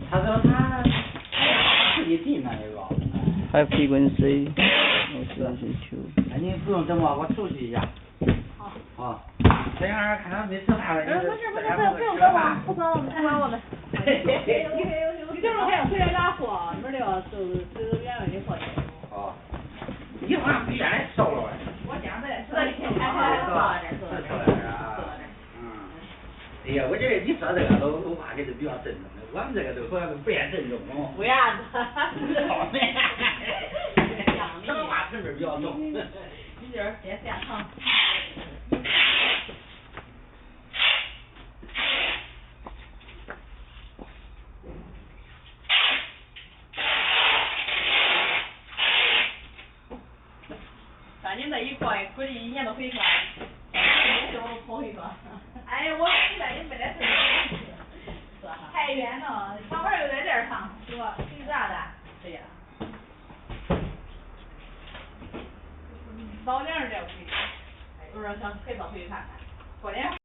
他说他自己定了一个。High frequency oscillation too。那你不用等我，我出去一下。好。好。这样看他没吃饭了，你不用等我，不管我们。你这会还有回来拉货，明儿就要走原位的货去。好。你好像比原来瘦了哎。我讲的这一天还好瘦点啊。哎呀，我觉得你说这个都话还是比较郑重的，我们这个都好像是不太郑重哦。为啥子？好呢。说话成分比较重。你这儿先下场。咱你这一块，估计一年都回去了，也是我跑回去了。哎，我现在也没得事。太远了，上班又在这儿上，是吧？挺咋的？对呀。老两人再回去，不是想可以早回去看看，过年。